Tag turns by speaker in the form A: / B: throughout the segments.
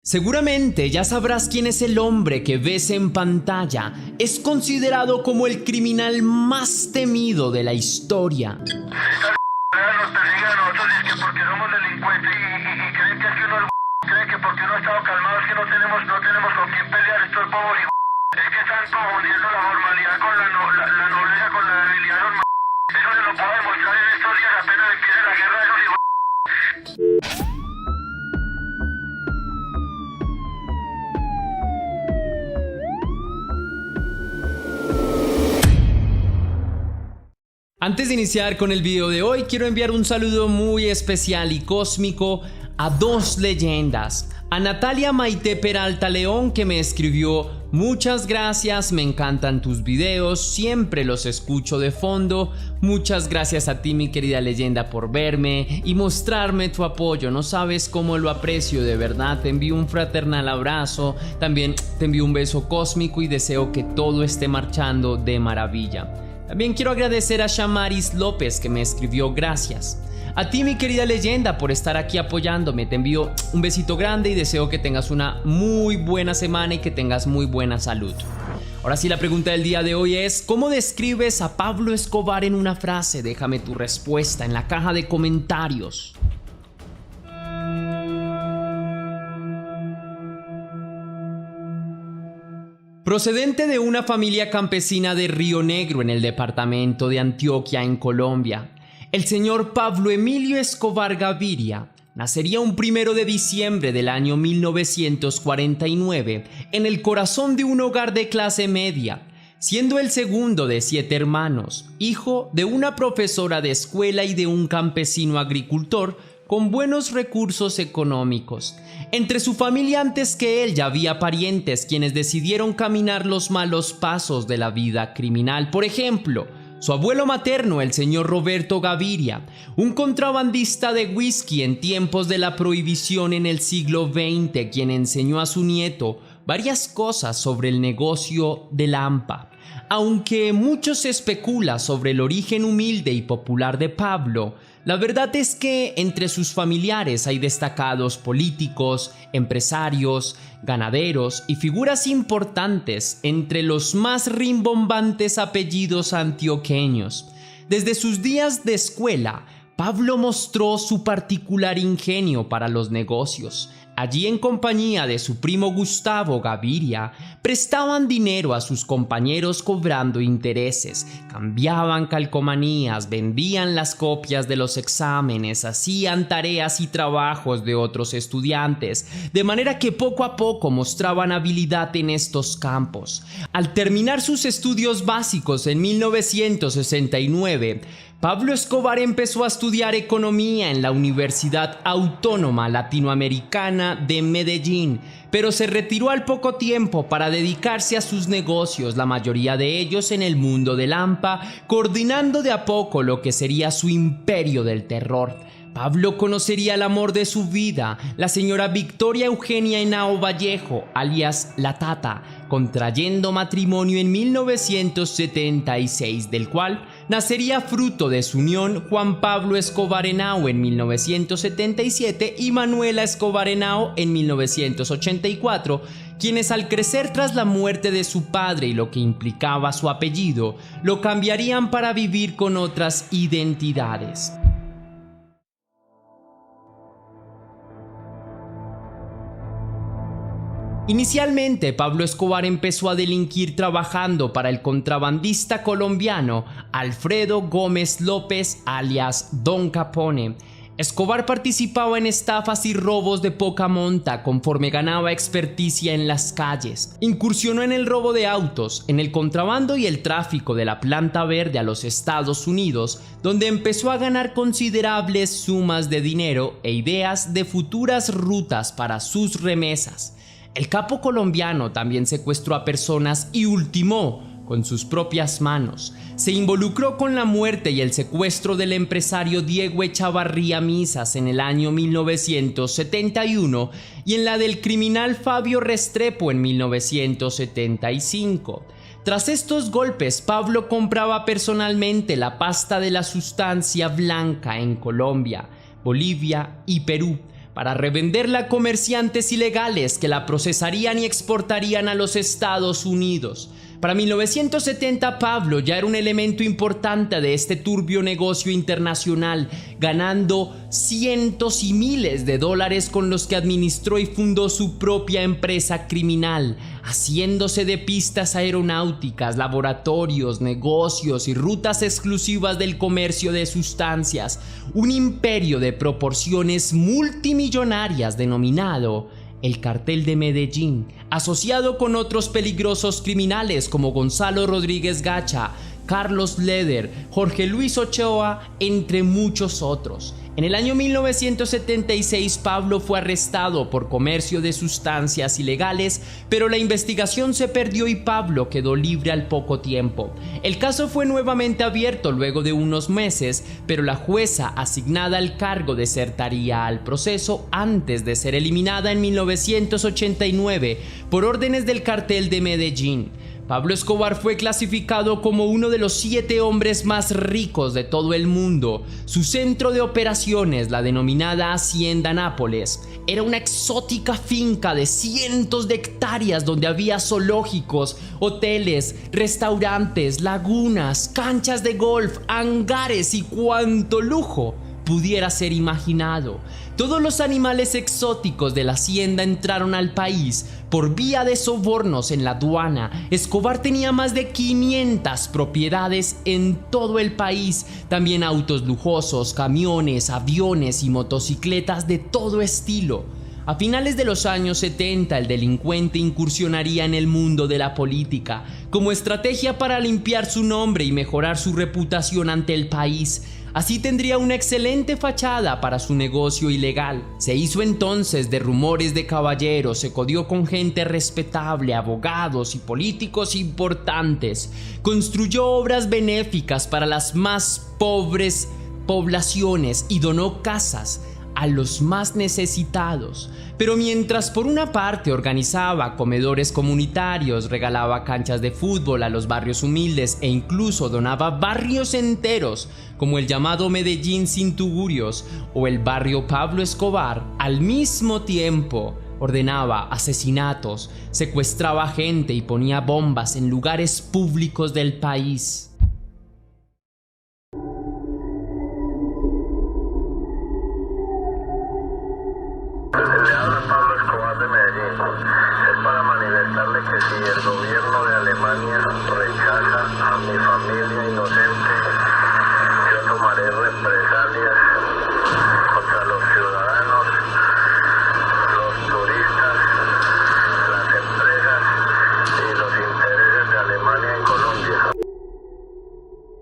A: Seguramente ya sabrás quién es el hombre que ves en pantalla. Es considerado como el criminal más temido de la historia.
B: Nos persiguen a nosotros y es que porque somos delincuentes y creen que es que uno creen que porque uno ha estado calmado es que no tenemos con quién pelear estos bobos y es que están confundiendo la formalidad con la nobleza con la debilidad normal. Eso se lo puedo demostrar en estos días apenas empiece la guerra de esos hijos.
A: Antes de iniciar con el video de hoy, quiero enviar un saludo muy especial y cósmico a dos leyendas. A Natalia Maite Peralta León, que me escribió: muchas gracias, me encantan tus videos, siempre los escucho de fondo. Muchas gracias a ti, mi querida leyenda, por verme y mostrarme tu apoyo. No sabes cómo lo aprecio, de verdad. Te envío un fraternal abrazo, también te envío un beso cósmico y deseo que todo esté marchando de maravilla. También quiero agradecer a Shamaris López, que me escribió: gracias. A ti, mi querida leyenda, por estar aquí apoyándome. Te envío un besito grande y deseo que tengas una muy buena semana y que tengas muy buena salud. Ahora sí, la pregunta del día de hoy es: ¿cómo describes a Pablo Escobar en una frase? Déjame tu respuesta en la caja de comentarios. Procedente de una familia campesina de Río Negro, en el departamento de Antioquia, en Colombia, el señor Pablo Emilio Escobar Gaviria nacería un 1 de diciembre del año 1949 en el corazón de un hogar de clase media, siendo el segundo de 7 hermanos, hijo de una profesora de escuela y de un campesino agricultor con buenos recursos económicos. Entre su familia antes que él ya había parientes quienes decidieron caminar los malos pasos de la vida criminal. Por ejemplo, su abuelo materno, el señor Roberto Gaviria, un contrabandista de whisky en tiempos de la prohibición en el siglo XX, quien enseñó a su nieto varias cosas sobre el negocio del AMPA. Aunque mucho se especula sobre el origen humilde y popular de Pablo, la verdad es que entre sus familiares hay destacados políticos, empresarios, ganaderos y figuras importantes entre los más rimbombantes apellidos antioqueños. Desde sus días de escuela, Pablo mostró su particular ingenio para los negocios. Allí, en compañía de su primo Gustavo Gaviria, prestaban dinero a sus compañeros cobrando intereses, cambiaban calcomanías, vendían las copias de los exámenes, hacían tareas y trabajos de otros estudiantes, de manera que poco a poco mostraban habilidad en estos campos. Al terminar sus estudios básicos en 1969, Pablo Escobar empezó a estudiar economía en la Universidad Autónoma Latinoamericana de Medellín, pero se retiró al poco tiempo para dedicarse a sus negocios, la mayoría de ellos en el mundo del AMPA, coordinando de a poco lo que sería su imperio del terror. Pablo conocería el amor de su vida, la señora Victoria Eugenia Henao Vallejo, alias La Tata, contrayendo matrimonio en 1976, del cual nacería fruto de su unión Juan Pablo Escobar Henao en 1977 y Manuela Escobar Henao en 1984, quienes al crecer tras la muerte de su padre y lo que implicaba su apellido, lo cambiarían para vivir con otras identidades. Inicialmente, Pablo Escobar empezó a delinquir trabajando para el contrabandista colombiano Alfredo Gómez López, alias Don Capone. Escobar participaba en estafas y robos de poca monta conforme ganaba experticia en las calles. Incursionó en el robo de autos, en el contrabando y el tráfico de la planta verde a los Estados Unidos, donde empezó a ganar considerables sumas de dinero e ideas de futuras rutas para sus remesas. El capo colombiano también secuestró a personas y ultimó con sus propias manos. Se involucró con la muerte y el secuestro del empresario Diego Echavarría Misas en el año 1971 y en la del criminal Fabio Restrepo en 1975. Tras estos golpes, Pablo compraba personalmente la pasta de la sustancia blanca en Colombia, Bolivia y Perú, para revenderla a comerciantes ilegales que la procesarían y exportarían a los Estados Unidos. Para 1970, Pablo ya era un elemento importante de este turbio negocio internacional, ganando cientos y miles de dólares con los que administró y fundó su propia empresa criminal, haciéndose de pistas aeronáuticas, laboratorios, negocios y rutas exclusivas del comercio de sustancias, un imperio de proporciones multimillonarias denominado el Cartel de Medellín, asociado con otros peligrosos criminales como Gonzalo Rodríguez Gacha, Carlos Leder, Jorge Luis Ochoa, entre muchos otros. En el año 1976, Pablo fue arrestado por comercio de sustancias ilegales, pero la investigación se perdió y Pablo quedó libre al poco tiempo. El caso fue nuevamente abierto luego de unos meses, pero la jueza asignada al cargo desertaría al proceso antes de ser eliminada en 1989 por órdenes del Cartel de Medellín. Pablo Escobar fue clasificado como uno de los 7 hombres más ricos de todo el mundo. Su centro de operaciones, la denominada Hacienda Nápoles, era una exótica finca de cientos de hectáreas donde había zoológicos, hoteles, restaurantes, lagunas, canchas de golf, hangares y cuanto lujo pudiera ser imaginado. Todos los animales exóticos de la hacienda entraron al país por vía de sobornos en la aduana. Escobar tenía más de 500 propiedades en todo el país, también autos lujosos, camiones, aviones y motocicletas de todo estilo. A finales de los años 70, el delincuente incursionaría en el mundo de la política como estrategia para limpiar su nombre y mejorar su reputación ante el país. Así tendría una excelente fachada para su negocio ilegal. Se hizo entonces de rumores de caballeros, se codió con gente respetable, abogados y políticos importantes. Construyó obras benéficas para las más pobres poblaciones y donó casas a los más necesitados. Pero mientras por una parte organizaba comedores comunitarios, regalaba canchas de fútbol a los barrios humildes e incluso donaba barrios enteros como el llamado Medellín sin tugurios o el barrio Pablo Escobar, al mismo tiempo ordenaba asesinatos, secuestraba gente y ponía bombas en lugares públicos del país.
B: Le habla Pablo Escobar de Medellín. Es para manifestarle que si el gobierno de Alemania rechaza a mi familia inocente, yo tomaré represalias contra los ciudadanos, los turistas, las empresas y los intereses de Alemania en Colombia.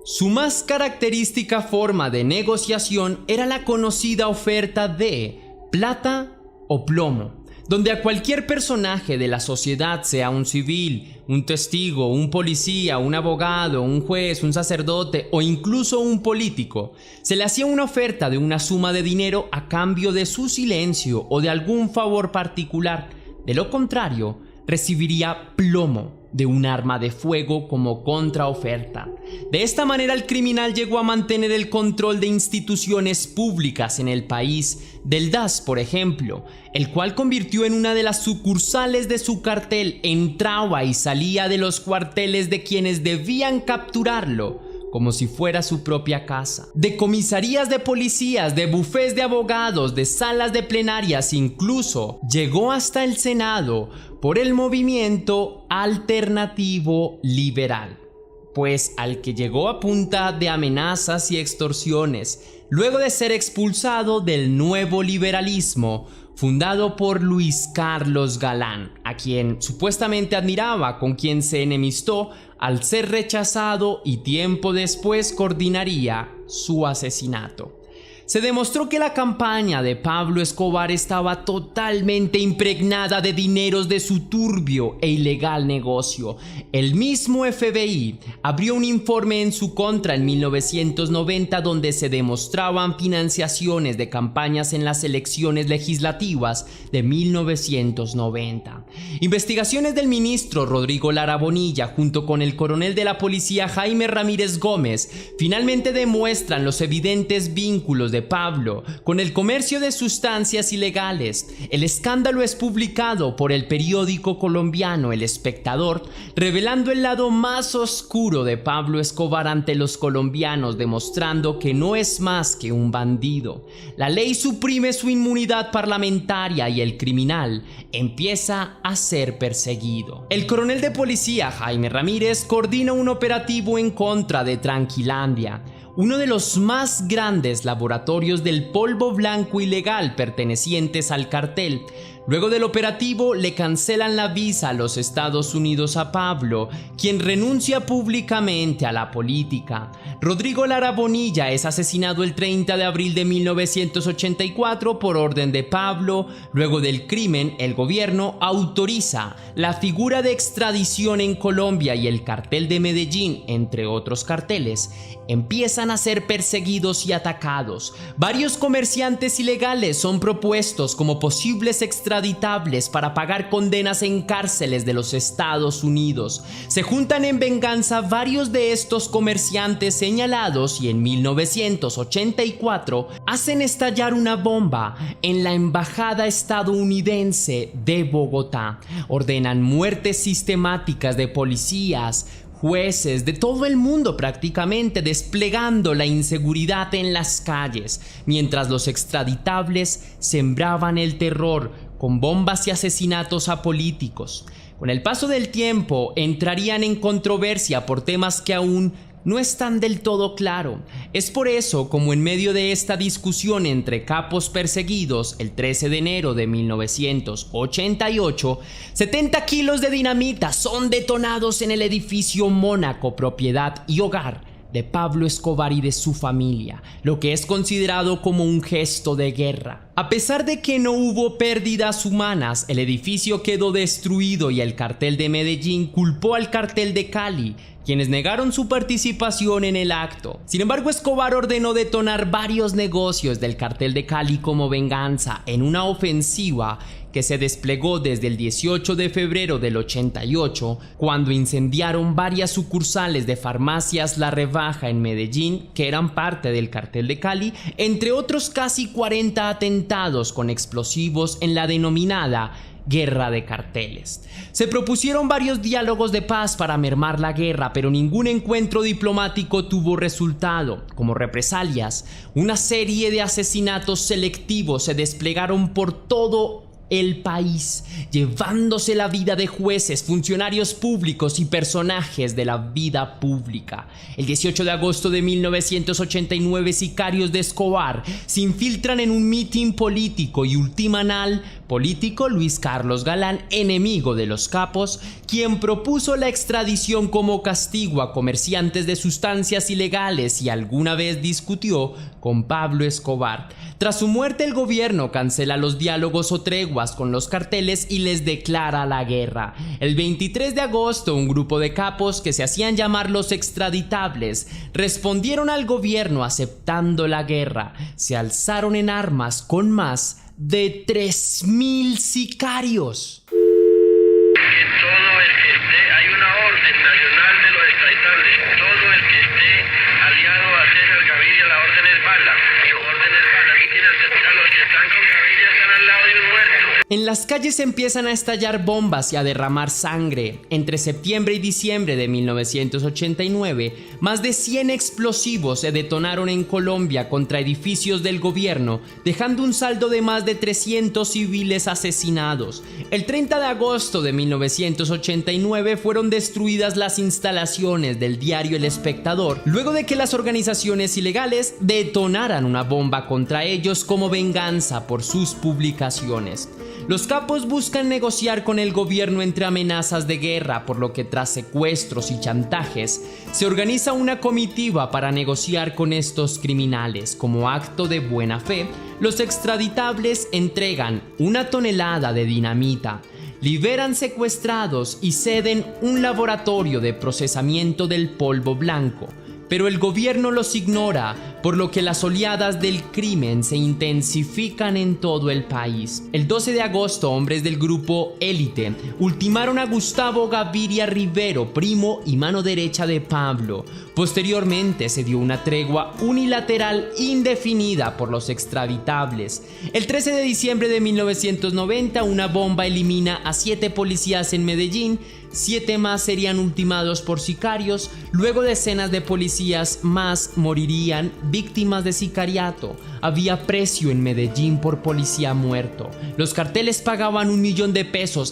A: Su más característica forma de negociación era la conocida oferta de plata o plomo, donde a cualquier personaje de la sociedad, sea un civil, un testigo, un policía, un abogado, un juez, un sacerdote o incluso un político, se le hacía una oferta de una suma de dinero a cambio de su silencio o de algún favor particular. De lo contrario, recibiría plomo de un arma de fuego como contraoferta. De esta manera el criminal llegó a mantener el control de instituciones públicas en el país, del DAS por ejemplo, el cual convirtió en una de las sucursales de su cartel. Entraba y salía de los cuarteles de quienes debían capturarlo como si fuera su propia casa. De comisarías de policías, de bufés de abogados, de salas de plenarias, incluso llegó hasta el Senado por el movimiento alternativo liberal, pues al que llegó a punta de amenazas y extorsiones, luego de ser expulsado del nuevo liberalismo fundado por Luis Carlos Galán, a quien supuestamente admiraba, con quien se enemistó al ser rechazado y tiempo después coordinaría su asesinato. Se demostró que la campaña de Pablo Escobar estaba totalmente impregnada de dineros de su turbio e ilegal negocio. El mismo FBI abrió un informe en su contra en 1990 donde se demostraban financiaciones de campañas en las elecciones legislativas de 1990. Investigaciones del ministro Rodrigo Lara Bonilla junto con el coronel de la policía Jaime Ramírez Gómez finalmente demuestran los evidentes vínculos de Pablo con el comercio de sustancias ilegales. El escándalo es publicado por el periódico colombiano El Espectador, revelando el lado más oscuro de Pablo Escobar ante los colombianos, demostrando que no es más que un bandido. La ley suprime su inmunidad parlamentaria y el criminal empieza a ser perseguido. El coronel de policía Jaime Ramírez coordina un operativo en contra de Tranquilandia, uno de los más grandes laboratorios del polvo blanco ilegal pertenecientes al cartel. Luego del operativo le cancelan la visa a los Estados Unidos a Pablo, quien renuncia públicamente a la política. Rodrigo Lara Bonilla es asesinado el 30 de abril de 1984 por orden de Pablo. Luego del crimen, el gobierno autoriza la figura de extradición en Colombia y el cartel de Medellín, entre otros carteles, empiezan a ser perseguidos y atacados. Varios comerciantes ilegales son propuestos como posibles extraditables para pagar condenas en cárceles de los Estados Unidos. Se juntan en venganza varios de estos comerciantes señalados y en 1984 hacen estallar una bomba en la embajada estadounidense de Bogotá. Ordenan muertes sistemáticas de policías, jueces de todo el mundo prácticamente, desplegando la inseguridad en las calles, mientras los extraditables sembraban el terror con bombas y asesinatos a políticos. Con el paso del tiempo entrarían en controversia por temas que aún no están del todo claro. Es por eso como en medio de esta discusión entre capos perseguidos, el 13 de enero de 1988, 70 kilos de dinamita son detonados en el edificio Mónaco, propiedad y hogar de Pablo Escobar y de su familia, lo que es considerado como un gesto de guerra. A pesar de que no hubo pérdidas humanas, el edificio quedó destruido y el cartel de Medellín culpó al cartel de Cali, quienes negaron su participación en el acto. Sin embargo, Escobar ordenó detonar varios negocios del cartel de Cali como venganza en una ofensiva que se desplegó desde el 18 de febrero del 88, cuando incendiaron varias sucursales de farmacias La Rebaja en Medellín, que eran parte del cartel de Cali, entre otros casi 40 atentados con explosivos en la denominada Guerra de Carteles. Se propusieron varios diálogos de paz para mermar la guerra, pero ningún encuentro diplomático tuvo resultado. Como represalias, una serie de asesinatos selectivos se desplegaron por todo el país, llevándose la vida de jueces, funcionarios públicos y personajes de la vida pública. El 18 de agosto de 1989, sicarios de Escobar se infiltran en un mitin político y ultiman al político Luis Carlos Galán, enemigo de los capos, quien propuso la extradición como castigo a comerciantes de sustancias ilegales y alguna vez discutió con Pablo Escobar. Tras su muerte, el gobierno cancela los diálogos o treguas con los carteles y les declara la guerra. El 23 de agosto, un grupo de capos que se hacían llamar los extraditables respondieron al gobierno aceptando la guerra. Se alzaron en armas con más de 3.000 sicarios.
B: Hay una orden nacional de los extraditables. Todo el que esté aliado a César Gaviria, la orden es bala. Orden es bala. Aquí tienen a los que están con Gaviria, están al lado de un muerto.
A: En las calles empiezan a estallar bombas y a derramar sangre. Entre septiembre y diciembre de 1989, más de 100 explosivos se detonaron en Colombia contra edificios del gobierno, dejando un saldo de más de 300 civiles asesinados. El 30 de agosto de 1989 fueron destruidas las instalaciones del diario El Espectador, luego de que las organizaciones ilegales detonaran una bomba contra ellos como venganza por sus publicaciones. Los capos buscan negociar con el gobierno entre amenazas de guerra, por lo que tras secuestros y chantajes, se organiza una comitiva para negociar con estos criminales. Como acto de buena fe, los extraditables entregan 1 tonelada de dinamita, liberan secuestrados y ceden un laboratorio de procesamiento del polvo blanco. pero el gobierno los ignora, por lo que las oleadas del crimen se intensifican en todo el país. El 12 de agosto, hombres del grupo Élite ultimaron a Gustavo Gaviria Rivero, primo y mano derecha de Pablo. Posteriormente se dio una tregua unilateral indefinida por los extraditables. El 13 de diciembre de 1990, una bomba elimina a 7 policías en Medellín. 7 más serían ultimados por sicarios. Luego decenas de policías más morirían víctimas de sicariato. Había precio en Medellín por policía muerto. Los carteles pagaban $1 millón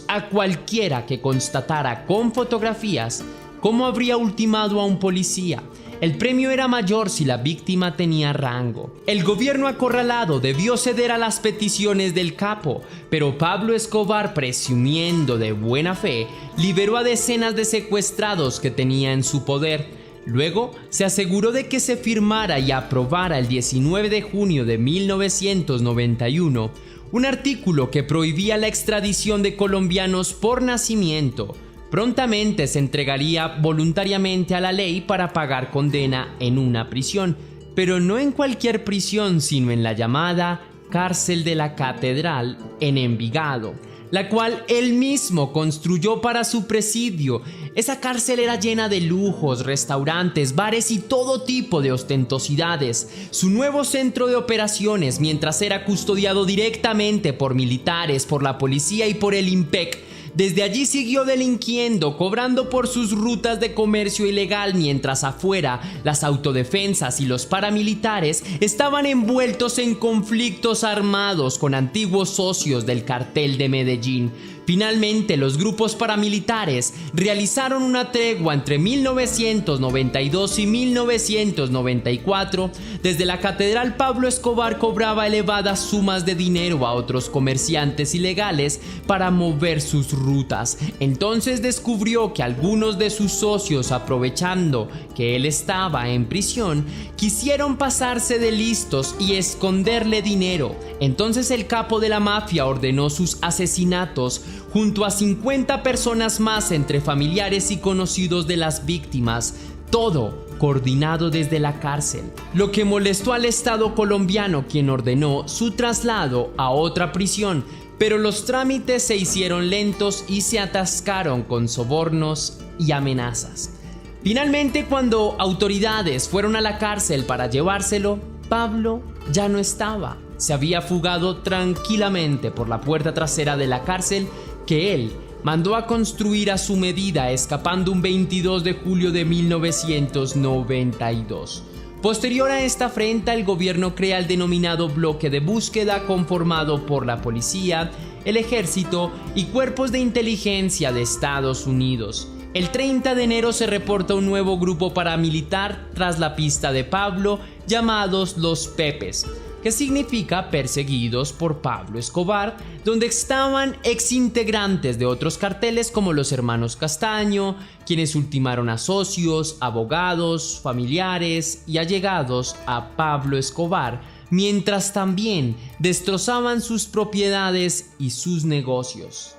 A: a cualquiera que constatara con fotografías cómo habría ultimado a un policía. El premio era mayor si la víctima tenía rango. El gobierno acorralado debió ceder a las peticiones del capo, pero Pablo Escobar, presumiendo de buena fe, liberó a decenas de secuestrados que tenía en su poder. Luego se aseguró de que se firmara y aprobara el 19 de junio de 1991 un artículo que prohibía la extradición de colombianos por nacimiento. Prontamente se entregaría voluntariamente a la ley para pagar condena en una prisión, pero no en cualquier prisión, sino en la llamada Cárcel de la Catedral en Envigado, la cual él mismo construyó para su presidio. Esa cárcel era llena de lujos, restaurantes, bares y todo tipo de ostentosidades. Su nuevo centro de operaciones, mientras era custodiado directamente por militares, por la policía y por el IMPEC, desde allí siguió delinquiendo, cobrando por sus rutas de comercio ilegal, mientras afuera las autodefensas y los paramilitares estaban envueltos en conflictos armados con antiguos socios del cartel de Medellín. Finalmente, los grupos paramilitares realizaron una tregua entre 1992 y 1994. Desde la catedral, Pablo Escobar cobraba elevadas sumas de dinero a otros comerciantes ilegales para mover sus rutas. Entonces descubrió que algunos de sus socios, aprovechando que él estaba en prisión, quisieron pasarse de listos y esconderle dinero. Entonces el capo de la mafia ordenó sus asesinatos junto a 50 personas más entre familiares y conocidos de las víctimas, todo coordinado desde la cárcel, lo que molestó al Estado colombiano, quien ordenó su traslado a otra prisión, pero los trámites se hicieron lentos y se atascaron con sobornos y amenazas. Finalmente, cuando autoridades fueron a la cárcel para llevárselo, Pablo ya no estaba. Se había fugado tranquilamente por la puerta trasera de la cárcel que él mandó a construir a su medida, escapando un 22 de julio de 1992. Posterior a esta afrenta, el gobierno crea el denominado bloque de búsqueda, conformado por la policía, el ejército y cuerpos de inteligencia de Estados Unidos. El 30 de enero se reporta un nuevo grupo paramilitar tras la pista de Pablo, llamados los Pepes, que significa perseguidos por Pablo Escobar, donde estaban exintegrantes de otros carteles como los hermanos Castaño, quienes ultimaron a socios, abogados, familiares y allegados a Pablo Escobar, mientras también destrozaban sus propiedades y sus negocios.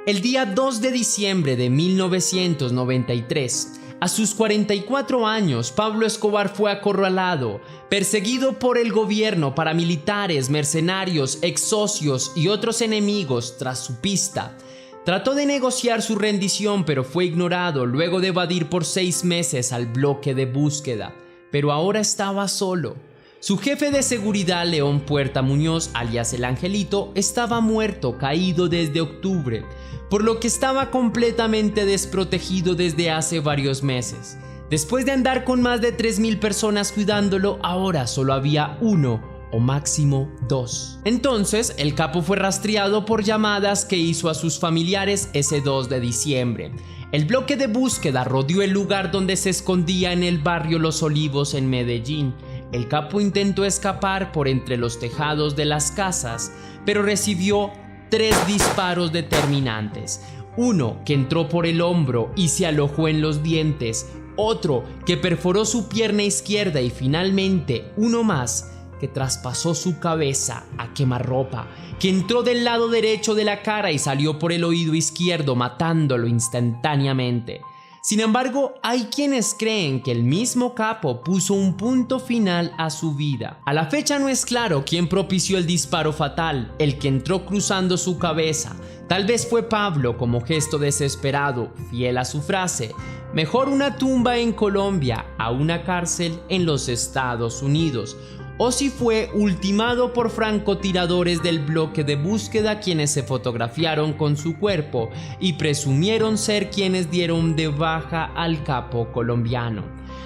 A: El día 2 de diciembre de 1993, a sus 44 años, Pablo Escobar fue acorralado, perseguido por el gobierno, paramilitares, mercenarios, ex socios y otros enemigos tras su pista. Trató de negociar su rendición, pero fue ignorado luego de evadir por 6 meses al bloque de búsqueda. Pero ahora estaba solo. Su jefe de seguridad, León Puerta Muñoz, alias El Angelito, estaba muerto, caído desde octubre, por lo que estaba completamente desprotegido desde hace varios meses. Después de andar con más de 3,000 personas cuidándolo, ahora solo había uno o máximo 2. Entonces, el capo fue rastreado por llamadas que hizo a sus familiares ese 2 de diciembre. El bloque de búsqueda rodeó el lugar donde se escondía en el barrio Los Olivos en Medellín. El capo intentó escapar por entre los tejados de las casas, pero recibió 3 disparos determinantes. Uno que entró por el hombro y se alojó en los dientes, otro que perforó su pierna izquierda y finalmente uno más que traspasó su cabeza a quemarropa, que entró del lado derecho de la cara y salió por el oído izquierdo, matándolo instantáneamente. Sin embargo, hay quienes creen que el mismo capo puso un punto final a su vida. A la fecha no es claro quién propició el disparo fatal, el que entró cruzando su cabeza. Tal vez fue Pablo como gesto desesperado, fiel a su frase: mejor una tumba en Colombia a una cárcel en los Estados Unidos. O si fue ultimado por francotiradores del bloque de búsqueda, quienes se fotografiaron con su cuerpo y presumieron ser quienes dieron de baja al capo colombiano.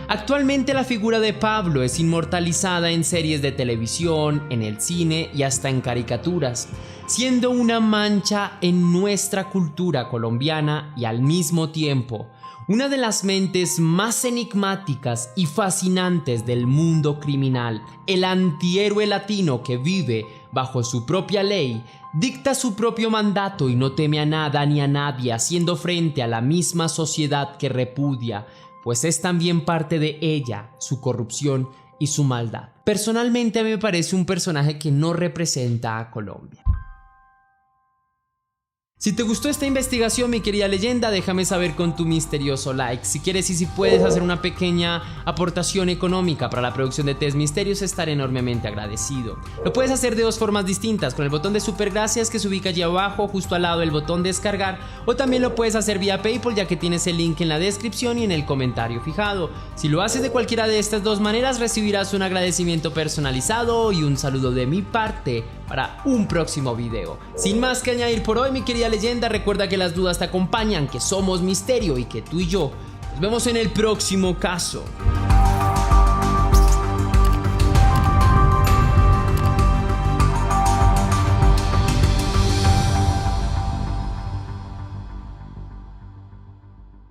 A: Actualmente la figura de Pablo es inmortalizada en series de televisión, en el cine y hasta en caricaturas, siendo una mancha en nuestra cultura colombiana y al mismo tiempo una de las mentes más enigmáticas y fascinantes del mundo criminal. El antihéroe latino que vive bajo su propia ley, dicta su propio mandato y no teme a nada ni a nadie, haciendo frente a la misma sociedad que repudia, pues es también parte de ella, su corrupción y su maldad. Personalmente a mí me parece un personaje que no representa a Colombia. Si te gustó esta investigación, mi querida leyenda, déjame saber con tu misterioso like. Si quieres y si puedes hacer una pequeña aportación económica para la producción de Test Misterios, estaré enormemente agradecido. Lo puedes hacer de dos formas distintas: con el botón de super gracias que se ubica allí abajo, justo al lado del botón descargar, o también lo puedes hacer vía PayPal, ya que tienes el link en la descripción y en el comentario fijado. Si lo haces de cualquiera de estas dos maneras, recibirás un agradecimiento personalizado y un saludo de mi parte para un próximo video. Sin más que añadir por hoy, mi querida leyenda, recuerda que las dudas te acompañan, que somos misterio y que tú y yo nos vemos en el próximo caso.